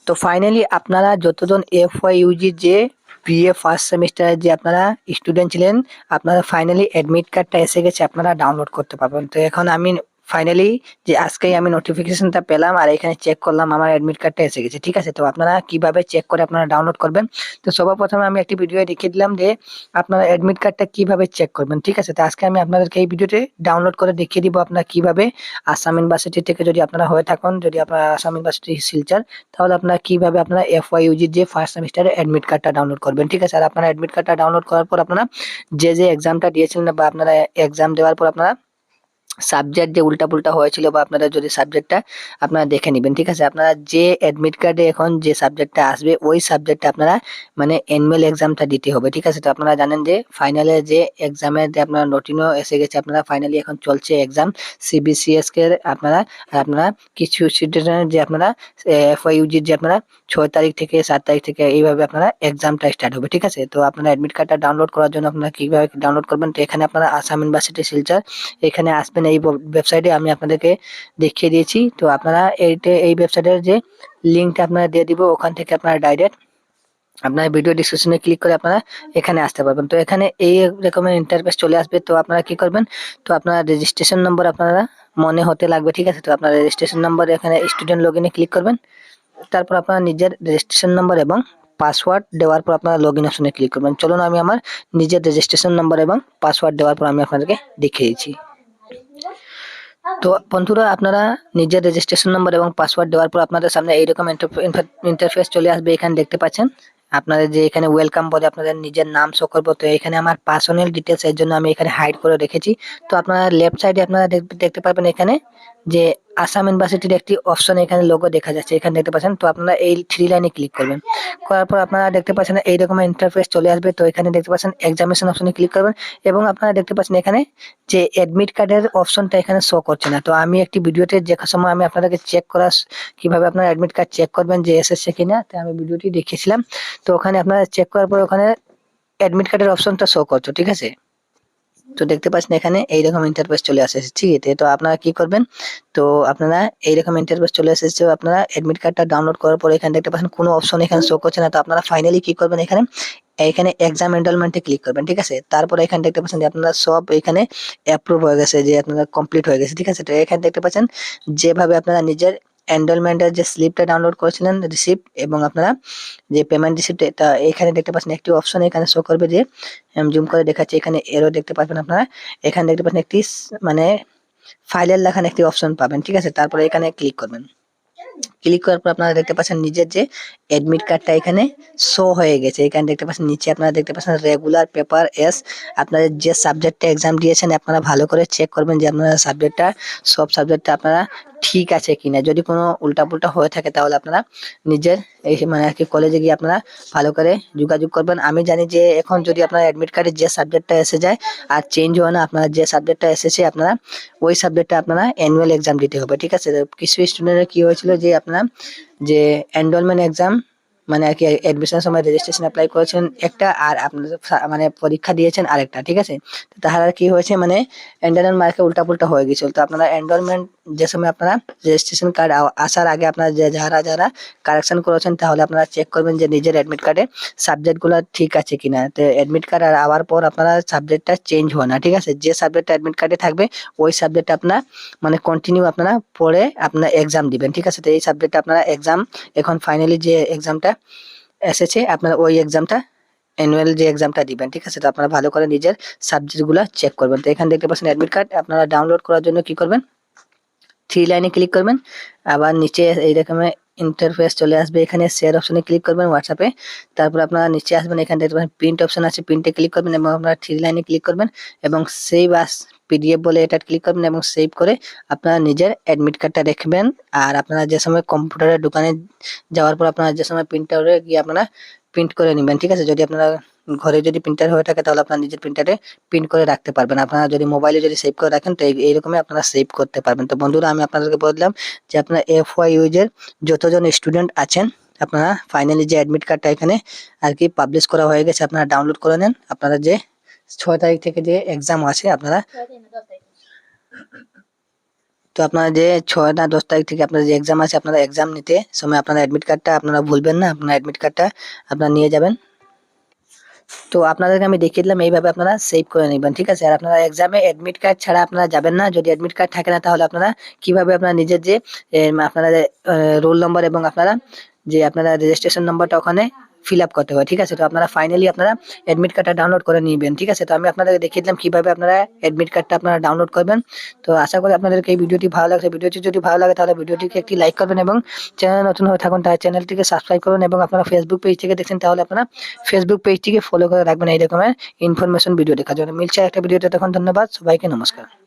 তো ফাইনালি আপনারা যতজন এফওয়াইইউজি যে বিএ ফার্স্ট সেমিস্টারে যে আপনারা স্টুডেন্ট ছিলেন, আপনারা ফাইনালি অ্যাডমিট কার্ডটা এসে গেছে, আপনারা ডাউনলোড করতে পারবেন। তো এখন আমি ফাইনালি যে আজকেই আমি নোটিফিকেশনটা পেলাম আর এখানে চেক করলাম আমার অ্যাডমিট কার্ডটা এসে গেছে। ঠিক আছে, তো আপনারা কিভাবে চেক করে আপনারা ডাউনলোড করবেন, তো সবার প্রথমে আমি একটি ভিডিও দেখিয়ে দিলাম যে আপনারা অ্যাডমিট কার্ডটা কিভাবে চেক করবেন। ঠিক আছে, তো আজকে আমি আপনাদেরকে এই ভিডিওতে ডাউনলোড করে দেখিয়ে দিব আপনারা কিভাবে আসাম ইউনিভার্সিটি থেকে, যদি আপনারা হয়ে থাকেন, যদি আপনারা আসাম ইউনিভার্সিটি শিলচর, তাহলে আপনারা কিভাবে আপনারা এফওয়াইইউজি যে ফার্স্ট সেমিস্টারে অ্যাডমিট কার্ডটা ডাউনলোড করবেন। ঠিক আছে, আর আপনারা অ্যাডমিট কার্ডটা ডাউনলোড করার পর আপনারা যে এক্সামটা দিয়েছিলেন বা আপনারা এক্সাম দেওয়ার পর আপনারা সাবজেক্ট যে উল্টা-পুল্টা হয়েছিল বা আপনারা যদি সাবজেক্টটা আপনারা দেখে নিবেন। ঠিক আছে, আপনারা যে অ্যাডমিট কার্ডে এখন যে সাবজেক্টটা আসবে ওই সাবজেক্টে আপনারা মানে অ্যানুয়াল এক্সামটা দিতে হবে। ঠিক আছে, তো আপনারা জানেন যে ফাইনালে যে এক্সামের যে আপনারা নোটিশও এসে গেছে, আপনারা ফাইনালি এখন চলছে এক্সাম সিবিসিএস কে আপনারা, আর আপনারা কিছু স্টুডেন্টের যে আপনারা এফওয়াইইউজির যে আপনারা 6 তারিখ থেকে 7 তারিখ থেকে এইভাবে আপনারা এক্সামটা স্টার্ট হবে। ঠিক আছে, তো আপনারা অ্যাডমিট কার্ডটা ডাউনলোড করার জন্য আপনারা কিভাবে ডাউনলোড করবেন, তো এখানে আপনারা আসাম ইউনিভার্সিটি শিলচর এখানে আসবেন। এই ওয়েবসাইটে আমি আপনাদেরকে দেখিয়ে দিয়েছি। তো আপনারা এই ওয়েবসাইটের যে লিঙ্কটা আপনারা দিয়ে দিব, ওখান থেকে আপনারা ডাইরেক্ট আপনার ভিডিও ডিসক্রিপশনে ক্লিক করে আপনারা এখানে আসতে পারবেন। তো এখানে এই রকমের ইন্টারফেস চলে আসবে। তো আপনারা কি করবেন, তো আপনারা রেজিস্ট্রেশন নম্বর আপনারা মনে হতে লাগবে। ঠিক আছে, তো আপনার রেজিস্ট্রেশন নম্বর এখানে স্টুডেন্ট লগইনে ক্লিক করবেন। তারপর আপনারা নিজের রেজিস্ট্রেশন নম্বর এবং পাসওয়ার্ড দেওয়ার পর আপনারা লগইন অপশনে ক্লিক করবেন। চলুন আমি আমার নিজের রেজিস্ট্রেশন নম্বর এবং পাসওয়ার্ড দেওয়ার পর আমি আপনাদেরকে দেখিয়ে দিচ্ছি। তো বন্ধুরা, আপনারা নিজের রেজিস্ট্রেশন নম্বর এবং পাসওয়ার্ড দেওয়ার পর আপনাদের সামনে এইরকম ইন্টারফেস চলে আসবে। এখানে দেখতে পাচ্ছেন আপনাদের যে এখানে ওয়েলকাম বলে আপনাদের নিজের নাম শো করবো। তো এখানে আমার পার্সোনাল ডিটেলস এর জন্য আমি এখানে হাইড করে রেখেছি। তো আপনারা লেফট সাইডে আপনারা দেখতে পাবেন এখানে যে আসাম ইউনিভার্সিটির একটি অপশন এখানে লোগো দেখা যাচ্ছে, এখানে দেখতে পাচ্ছেন। তো আপনারা এই 3 লাইনে ক্লিক করবেন। করার পর আপনারা দেখতে পাচ্ছেন এইরকম ইন্টারফেস চলে আসবে। তো এখানে দেখতে পাচ্ছেন এক্সামিনেশন অপশনে ক্লিক করবেন এবং আপনারা দেখতে পাচ্ছেন এখানে যে অ্যাডমিট কার্ডের অপশনটা এখানে শো করছে না। তো আমি একটি ভিডিওতে দেখার সময় আমি আপনাদেরকে চেক করা কিভাবে আপনার অ্যাডমিট কার্ড চেক করবেন যে এসেছে কিনা, তো আমি ভিডিওটি দেখিয়েছিলাম। তো ওখানে আপনারা চেক করার পর ওখানে অ্যাডমিট কার্ডের অপশনটা শো করছে। ঠিক আছে, তো দেখতে পাচ্ছেন এখানে এইরকম ইন্টারফেস চলে আসছে। ঠিক আছে, তো আপনারা কি করবেন, তো আপনারা এইরকম ইন্টারফেস চলে এসেছে। আপনারা অ্যাডমিট কার্ডটা ডাউনলোড করার পর এখানে দেখতে পাচ্ছেন কোনো অপশন এখানে শো করছে না। তো আপনারা ফাইনালি কি করবেন, এখানে এখানে এক্সাম এনরোলমেন্টে ক্লিক করবেন। ঠিক আছে, তারপরে এখানে দেখতে পাচ্ছেন যে আপনারা সব এখানে অ্যাপ্রুভ হয়ে গেছে, যে আপনারা কমপ্লিট হয়ে গেছে। ঠিক আছে, তো এখানে দেখতে পাচ্ছেন যেভাবে আপনারা নিজের এনরোলমেন্টের যে স্লিপটা ডাউনলোড করেছিলেন রিসিপ্ট এবং আপনারা যে পেমেন্ট রিসিপ্ট, তা এখানে দেখতে পাচ্ছেন একটি অপশন এখানে শো করবে যে জুম করে দেখাচ্ছি, এখানে এরো দেখতে পাবেন আপনারা। এখানে দেখতে পাচ্ছেন একটি মানে ফাইলের লেখান একটি অপশন পাবেন। ঠিক আছে, তারপরে এখানে ক্লিক করবেন। ক্লিক করার পর আপনারা দেখতে পাচ্ছেন নিজের যে অ্যাডমিট কার্ডটা এখানে শো হয়ে গেছে। এখানে দেখতে পাচ্ছেন নিচে আপনারা দেখতে পাচ্ছেন রেগুলার পেপার এস। আপনাদের যে সাবজেক্টে এক্সাম দিয়েছেন আপনারা ভালো করে চেক করবেন যে আপনারা সাবজেক্টটা সব সাবজেক্টটা আপনারা ঠিক আছে কিনা। যদি কোনো উল্টাপুল্টা হয়ে থাকে তাহলে আপনারা নিজের এই মানে আর কি কলেজে গিয়ে আপনারা ভালো করে যোগাযোগ করবেন। আমি জানি যে এখন যদি আপনার অ্যাডমিট কার্ডে যে সাবজেক্টটা এসে যায় আর চেঞ্জ হয় না, আপনার যে সাবজেক্টটা এসেছে আপনারা ওই সাবজেক্টে আপনারা অ্যানুয়াল এক্সাম দিতে হবে। ঠিক আছে, কিছু স্টুডেন্টের কি হয়েছিল যে আপনারা যে এনরোলমেন্ট এক্সাম মানে আর কি অ্যাডমিশনের সময় রেজিস্ট্রেশন অ্যাপ্লাই করেছেন একটা, আর আপনাদের মানে পরীক্ষা দিয়েছেন আরেকটা। ঠিক আছে, তো তাহলে কি হয়েছে মানে এনরোলমেন্ট মার্কে উল্টাপুল্টা হয়ে গেছিল। তো আপনারা এনরোলমেন্ট যে সময় আপনারা রেজিস্ট্রেশন কার্ড আসার আগে আপনারা যে যারা কারেকশন করেছেন তাহলে আপনারা চেক করবেন যে নিজের অ্যাডমিট কার্ডে সাবজেক্টগুলো ঠিক আছে কিনা। তো অ্যাডমিট কার্ড আর আবার পর আপনারা সাবজেক্টটা চেঞ্জ হয় না। ঠিক আছে, যে সাবজেক্টটা অ্যাডমিট কার্ডে থাকবে ওই সাবজেক্টে আপনারা মানে কন্টিনিউ আপনারা পড়ে আপনারা এক্সাম দিবেন। ঠিক আছে, তো এই সাবজেক্টে আপনারা এক্সাম এখন ফাইনালি যে এক্সামটা এসেছে আপনারা ওই এক্সামটা অ্যানুয়াল যে এক্সামটা দিবেন। ঠিক আছে, তো আপনারা ভালো করে নিজের সাবজেক্টগুলো চেক করবেন। তো এখানে দেখতে পাচ্ছেন অ্যাডমিট কার্ড আপনারা ডাউনলোড করার জন্য কি করবেন, 3 লাইনে ক্লিক করবেন। আবার নিচে এই রকমের ইন্টারফেস চলে আসবে, এখানে শেয়ার অপশনে ক্লিক করবেন হোয়াটসঅ্যাপে। তারপর আপনারা নিচে আসবেন, এখানে দেখতে পাবেন প্রিন্ট অপশন আছে, প্রিন্টে ক্লিক করবেন এবং আপনারা 3 লাইনে ক্লিক করবেন এবং সেভ আস পিডিএফ বলে এটা ক্লিক করবেন এবং সেভ করে আপনারা নিজের অ্যাডমিট কার্ডটা রাখবেন। আর আপনারা যে সময় কম্পিউটারের দোকানে যাওয়ার পর আপনারা যে সময় প্রিন্টারে গিয়ে আপনারা প্রিন্ট করে নেবেন। ঠিক আছে, যদি আপনারা ঘরে যদি প্রিন্টার হয়ে থাকে তাহলে আপনার নিজের প্রিন্টারে প্রিন্ট করে রাখতে পারবেন। আপনারা যদি মোবাইলে যদি সেভ করে রাখেন তো এইরকমই আপনারা সেভ করতে পারবেন। তো বন্ধুরা, আমি আপনাদেরকে বললাম যে আপনারা এফওয়াইইউ এর যতজন স্টুডেন্ট আছেন আপনারা ফাইনালি যে অ্যাডমিট কার্ডটা এখানে আর কি পাবলিশ করা হয়ে গেছে, আপনারা ডাউনলোড করে নেন। আপনারা যে 6 তারিখ থেকে যে এক্সাম আছে আপনারা তো আপনারা যে 6 না 10 তারিখ থেকে আপনার যে এক্সাম আছে আপনারা এক্সাম নিতে সময় আপনারা অ্যাডমিট কার্ডটা আপনারা ভুলবেন না, আপনার অ্যাডমিট কার্ডটা আপনারা নিয়ে যাবেন। তো আপনাদেরকে আমি দেখিয়ে দিলাম এইভাবে আপনারা সেভ করে নেবেন, ঠিক আছে। আর আপনারা এক্সামে অ্যাডমিট কার্ড ছাড়া আপনারা যাবেন না। যদি অ্যাডমিট কার্ড থাকে না তাহলে আপনারা কিভাবে আপনারা নিজের যে আপনারা রোল নম্বর এবং আপনারা যে আপনারা রেজিস্ট্রেশন নম্বরটা ওখানে ফিল আপ করতে হবে, ঠিক আছে। তো আপনারা ফাইনালি আপনারা অ্যাডমিট কার্ডটা ডাউনলোড করে নিবেন, ঠিক আছে। তো আমি আপনাদেরকে দেখিয়ে দিলাম কিভাবে আপনারা অ্যাডমিট কার্ডটা আপনারা ডাউনলোড করবেন। তো আশা করি আপনাদেরকে এই ভিডিওটি ভালো লাগছে। ভিডিওটি যদি ভালো লাগে তাহলে ভিডিওটিকে একটি লাইক করবেন এবং চ্যানেলে নতুন হয়ে থাকুন তাহলে চ্যানেলটিকে সাবস্ক্রাইব করুন এবং আপনারা ফেসবুক পেজ থেকে দেখছেন তাহলে আপনারা ফেসবুক পেজটিকে ফলো করে রাখবেন এই রকমের ইনফরমেশন ভিডিও দেখার জন্য। মিলছে একটা ভিডিওতে, তখন ধন্যবাদ, সবাইকে নমস্কার।